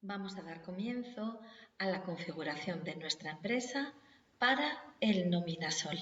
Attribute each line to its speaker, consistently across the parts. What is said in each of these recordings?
Speaker 1: Vamos a dar comienzo a la configuración de nuestra empresa para el Nominasol.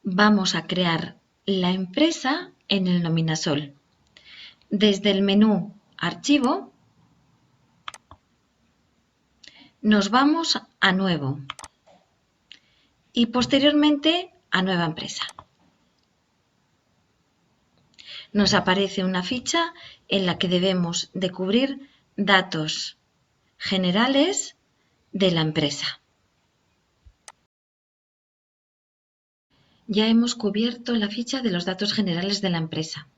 Speaker 1: Vamos a crear la empresa en el Nominasol. Desde el menú Archivo, nos vamos a Nuevo y posteriormente a Nueva Empresa. Nos aparece una ficha en la que debemos de cubrir datos generales de la empresa. Ya hemos cubierto la ficha de los datos generales de la empresa.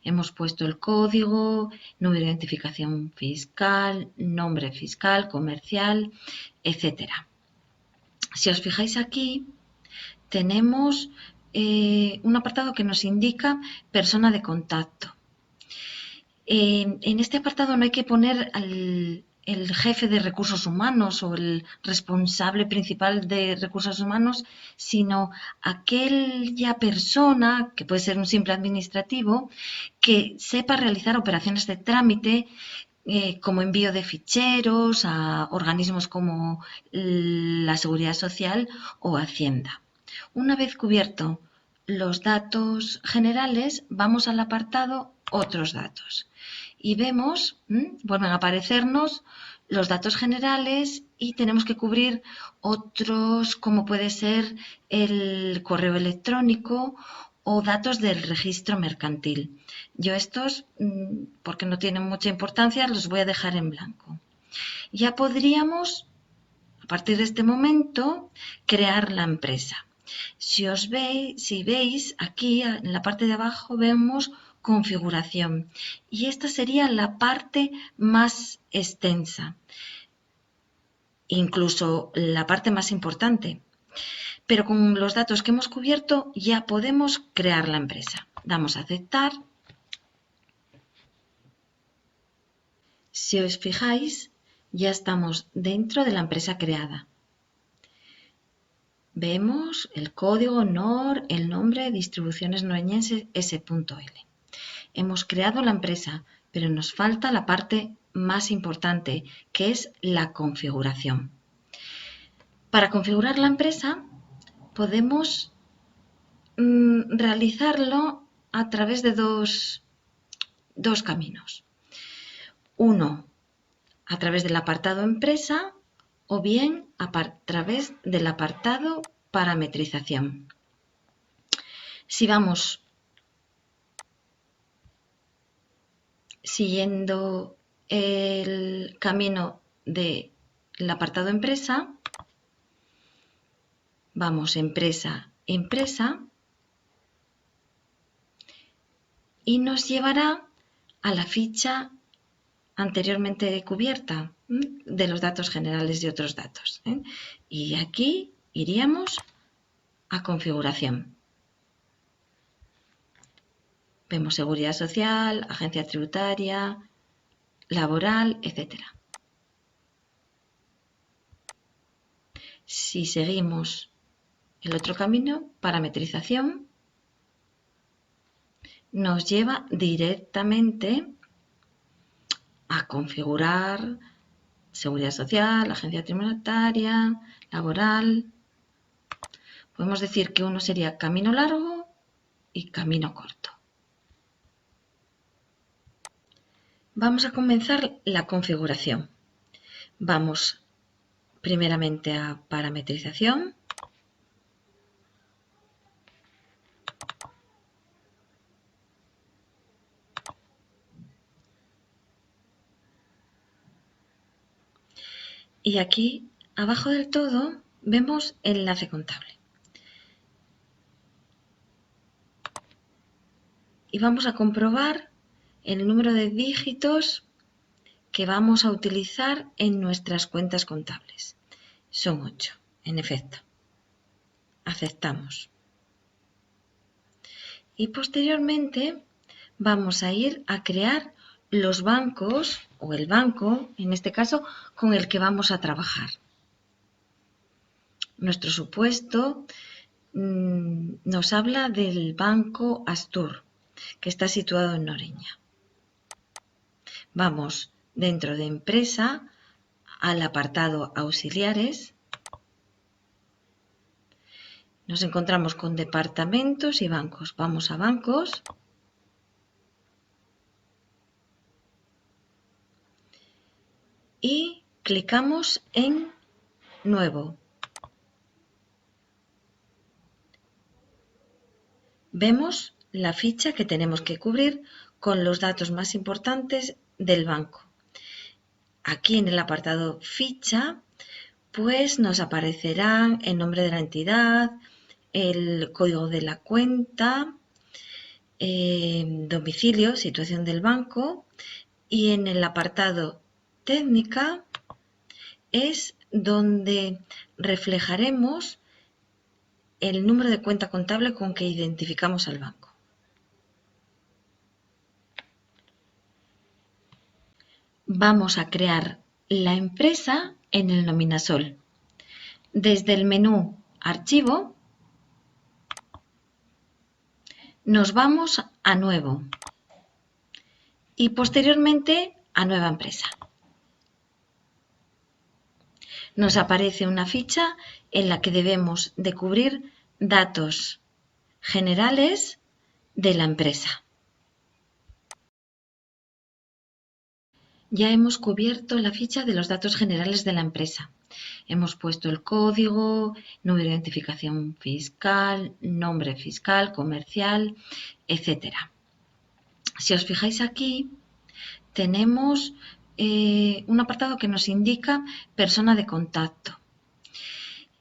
Speaker 1: Hemos puesto el código, número de identificación fiscal, nombre fiscal, comercial, etc. Si os fijáis aquí, tenemos un apartado que nos indica persona de contacto. En este apartado no hay que poner el jefe de recursos humanos o el responsable principal de recursos humanos, sino aquella persona, que puede ser un simple administrativo, que sepa realizar operaciones de trámite como envío de ficheros a organismos como la Seguridad Social o Hacienda. Una vez cubierto los datos generales, vamos al apartado Otros datos y vemos, vuelven a aparecernos los datos generales y tenemos que cubrir otros como puede ser el correo electrónico o datos del registro mercantil. Yo estos, porque no tienen mucha importancia, los voy a dejar en blanco. Ya podríamos, a partir de este momento, crear la empresa. Si veis, aquí en la parte de abajo vemos configuración y esta sería la parte más extensa, incluso la parte más importante. Pero con los datos que hemos cubierto ya podemos crear la empresa. Damos a aceptar. Si os fijáis, ya estamos dentro de la empresa creada. Vemos el código NOR, el nombre Distribuciones Nueñense S.L. Hemos creado la empresa, pero nos falta la parte más importante, que es la configuración. Para configurar la empresa podemos realizarlo a través de dos caminos. Uno, a través del apartado Empresa o bien a través del apartado Parametrización. Si vamos siguiendo el camino del apartado Empresa, vamos Empresa, Empresa y nos llevará a la ficha anteriormente cubierta de los datos generales de otros datos. Y aquí iríamos a configuración. Vemos seguridad social, agencia tributaria, laboral, etc. Si seguimos el otro camino, parametrización, nos lleva directamente a configurar seguridad social, agencia tributaria, laboral. Podemos decir que uno sería camino largo y camino corto. Vamos a comenzar la configuración. Vamos primeramente a parametrización. Y aquí, abajo del todo, vemos enlace contable. Y vamos a comprobar el número de dígitos que vamos a utilizar en nuestras cuentas contables. Son 8, en efecto. Aceptamos. Y posteriormente vamos a ir a crear los bancos o el banco, en este caso, con el que vamos a trabajar. Nuestro supuesto nos habla del Banco Astur, que está situado en Noreña. Vamos dentro de empresa al apartado auxiliares. Nos encontramos con departamentos y bancos. Vamos a bancos. Y clicamos en nuevo. Vemos la ficha que tenemos que cubrir con los datos más importantes del banco. Aquí en el apartado ficha, pues nos aparecerán el nombre de la entidad, el código de la cuenta, domicilio, situación del banco, y en el apartado técnica es donde reflejaremos el número de cuenta contable con que identificamos al banco. Vamos a crear la empresa en el Nominasol. Desde el menú Archivo, nos vamos a Nuevo y posteriormente a Nueva Empresa. Nos aparece una ficha en la que debemos de cubrir datos generales de la empresa. Ya hemos cubierto la ficha de los datos generales de la empresa. Hemos puesto el código, número de identificación fiscal, nombre fiscal, comercial, etc. Si os fijáis aquí, tenemos un apartado que nos indica persona de contacto.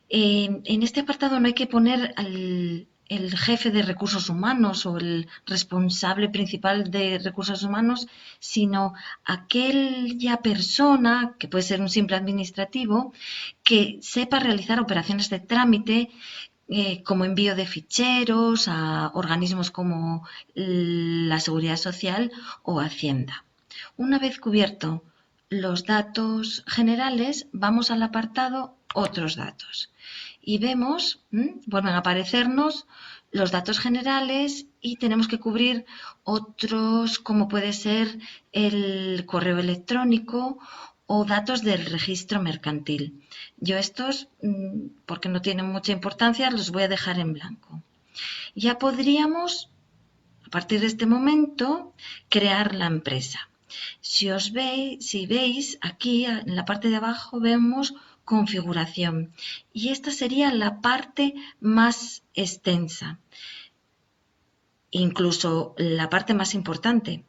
Speaker 1: En este apartado no hay que poner el jefe de recursos humanos o el responsable principal de recursos humanos, sino aquella persona, que puede ser un simple administrativo, que sepa realizar operaciones de trámite como envío de ficheros a organismos como la Seguridad Social o Hacienda. Una vez cubierto los datos generales, vamos al apartado Otros datos y vemos, vuelven a aparecernos los datos generales y tenemos que cubrir otros como puede ser el correo electrónico o datos del registro mercantil. Yo estos, porque no tienen mucha importancia, los voy a dejar en blanco. Ya podríamos, a partir de este momento, crear la empresa. Si veis, aquí en la parte de abajo vemos configuración y esta sería la parte más extensa, incluso la parte más importante.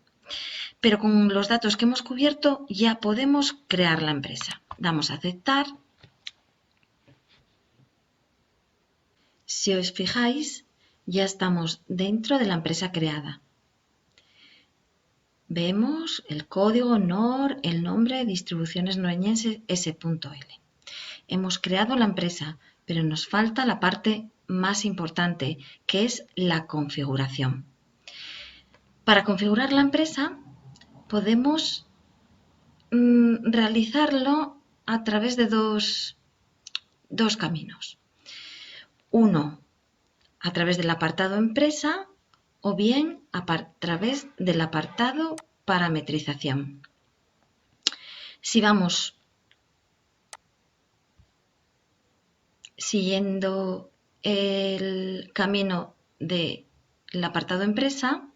Speaker 1: Pero con los datos que hemos cubierto ya podemos crear la empresa. Damos a aceptar. Si os fijáis, ya estamos dentro de la empresa creada. Vemos el código NOR, el nombre Distribuciones Noreñenses S.L. Hemos creado la empresa, pero nos falta la parte más importante, que es la configuración. Para configurar la empresa podemos realizarlo a través de dos caminos. Uno, a través del apartado Empresa o bien a través del apartado Parametrización. Si vamos siguiendo el camino del apartado Empresa,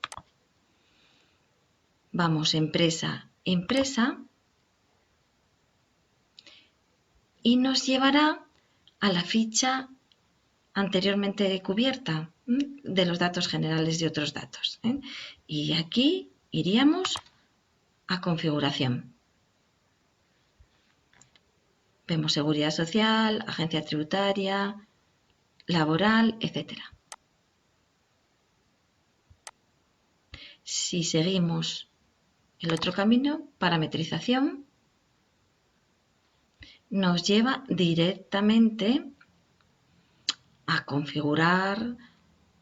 Speaker 1: vamos Empresa, Empresa y nos llevará a la ficha anteriormente cubierta de los datos generales y otros datos. Y aquí iríamos a configuración. Vemos seguridad social, agencia tributaria, laboral, etc. Si seguimos El otro camino, parametrización, nos lleva directamente a configurar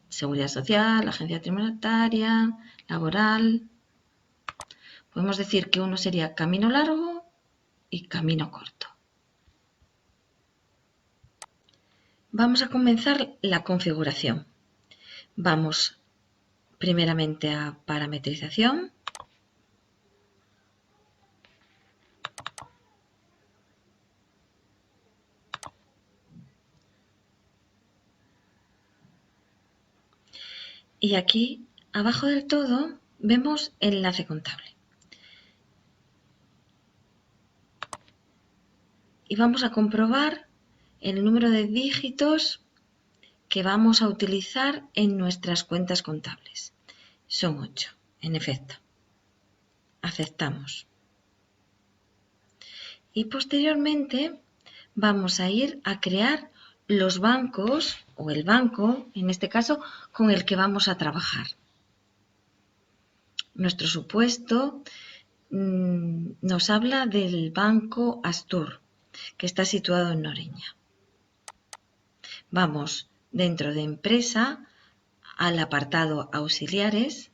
Speaker 1: seguridad social, agencia tributaria, laboral. Podemos decir que uno sería camino largo y camino corto. Vamos a comenzar la configuración. Vamos primeramente a parametrización. Y aquí, abajo del todo, vemos enlace contable. Y vamos a comprobar el número de dígitos que vamos a utilizar en nuestras cuentas contables. Son 8, en efecto. Aceptamos. Y posteriormente vamos a ir a crear los bancos o el banco, en este caso, con el que vamos a trabajar. Nuestro supuesto nos habla del banco Astur, que está situado en Noreña. Vamos dentro de empresa al apartado auxiliares.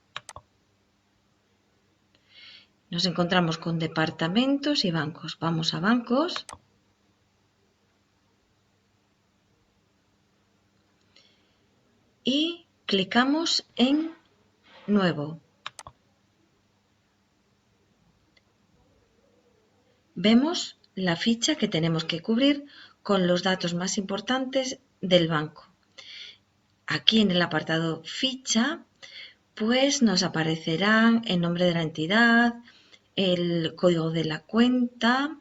Speaker 1: Nos encontramos con departamentos y bancos. Vamos a bancos. Y clicamos en nuevo. Vemos la ficha que tenemos que cubrir con los datos más importantes del banco. Aquí en el apartado ficha, pues nos aparecerán el nombre de la entidad, el código de la cuenta,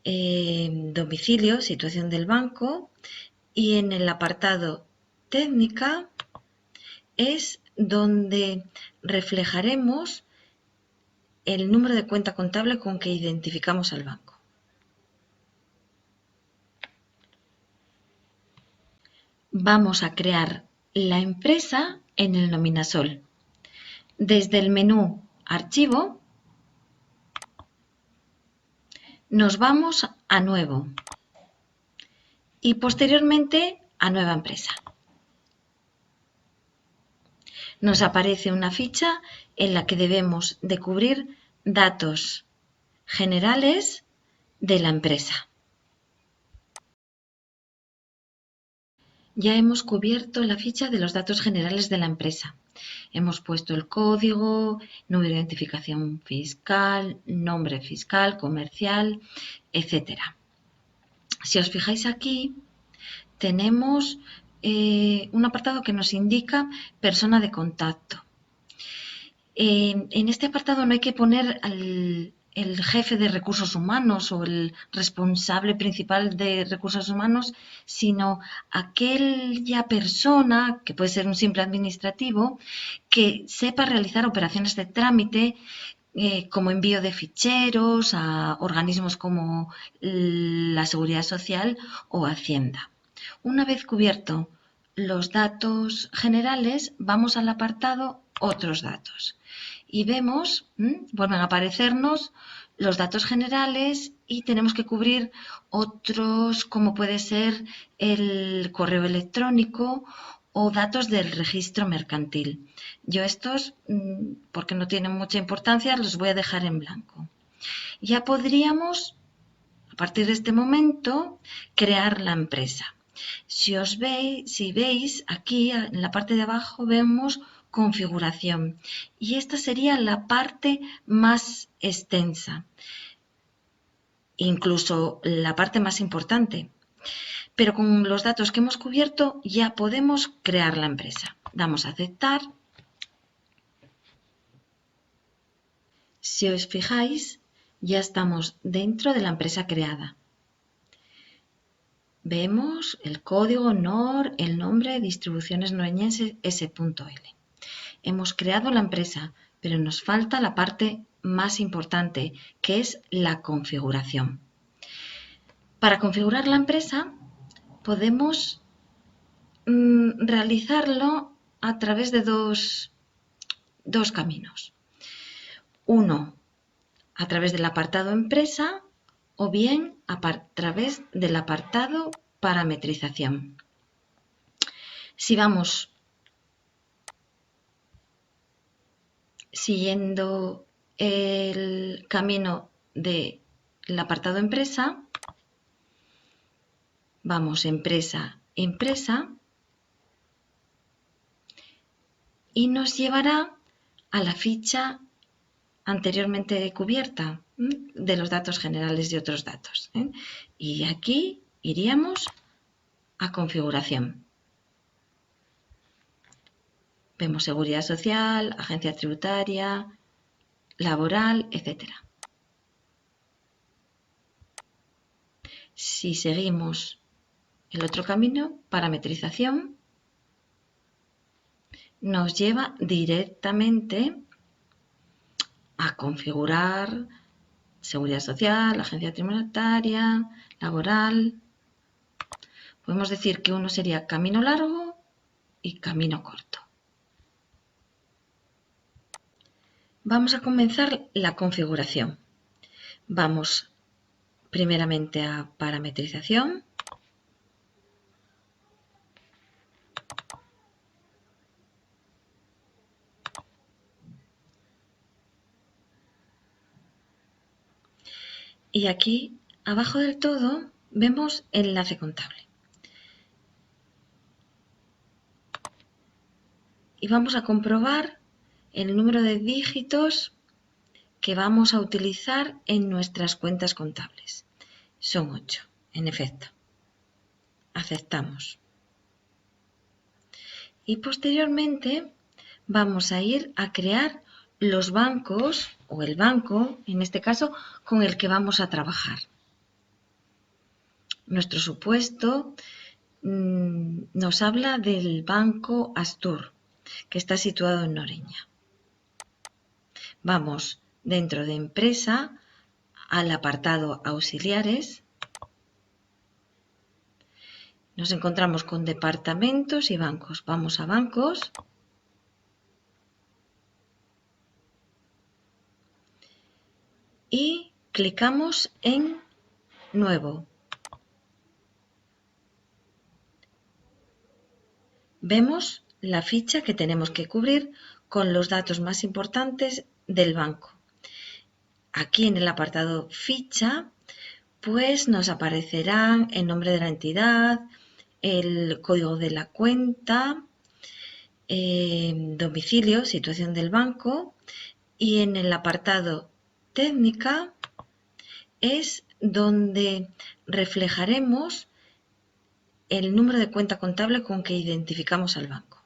Speaker 1: domicilio, situación del banco, y en el apartado técnica es donde reflejaremos el número de cuenta contable con que identificamos al banco. Vamos a crear la empresa en el Nominasol. Desde el menú Archivo nos vamos a Nuevo y posteriormente a Nueva empresa. Nos aparece una ficha en la que debemos de cubrir datos generales de la empresa. Ya hemos cubierto la ficha de los datos generales de la empresa. Hemos puesto el código, número de identificación fiscal, nombre fiscal, comercial, etc. Si os fijáis aquí, tenemos un apartado que nos indica persona de contacto. En este apartado no hay que poner el jefe de recursos humanos o el responsable principal de recursos humanos, sino aquella persona, que puede ser un simple administrativo, que sepa realizar operaciones de trámite como envío de ficheros a organismos como la Seguridad Social o Hacienda. Una vez cubierto los datos generales, vamos al apartado Otros datos y vemos, vuelven a aparecernos los datos generales y tenemos que cubrir otros como puede ser el correo electrónico o datos del registro mercantil. Yo estos, porque no tienen mucha importancia, los voy a dejar en blanco. Ya podríamos, a partir de este momento, crear la empresa. Si veis, aquí en la parte de abajo vemos configuración y esta sería la parte más extensa, incluso la parte más importante. Pero con los datos que hemos cubierto ya podemos crear la empresa. Damos a aceptar. Si os fijáis, ya estamos dentro de la empresa creada. Vemos el código NOR, el nombre Distribuciones Noreñenses S.L. Hemos creado la empresa, pero nos falta la parte más importante, que es la configuración. Para configurar la empresa podemos realizarlo a través de dos caminos. Uno a través del apartado Empresa o bien a través del apartado Parametrización. Si vamos siguiendo el camino del apartado Empresa, vamos Empresa, Empresa, y nos llevará a la ficha anteriormente cubierta de los datos generales y otros datos. Y aquí iríamos a configuración. Vemos seguridad social, agencia tributaria, laboral, etc. Si seguimos el otro camino, parametrización, nos lleva directamente a configurar seguridad social, agencia tributaria, laboral. Podemos decir que uno sería camino largo y camino corto. Vamos a comenzar la configuración. Vamos primeramente a parametrización. Y aquí, abajo del todo, vemos enlace contable. Y vamos a comprobar el número de dígitos que vamos a utilizar en nuestras cuentas contables. Son 8, en efecto. Aceptamos. Y posteriormente vamos a ir a crear los bancos o el banco, en este caso, con el que vamos a trabajar. Nuestro supuesto nos habla del banco Astur, que está situado en Noreña. Vamos dentro de Empresa al apartado Auxiliares. Nos encontramos con departamentos y bancos. Vamos a bancos. Y clicamos en Nuevo. Vemos la ficha que tenemos que cubrir con los datos más importantes del banco. Aquí en el apartado Ficha, pues nos aparecerán el nombre de la entidad, el código de la cuenta, domicilio, situación del banco, y en el apartado Técnica es donde reflejaremos el número de cuenta contable con que identificamos al banco.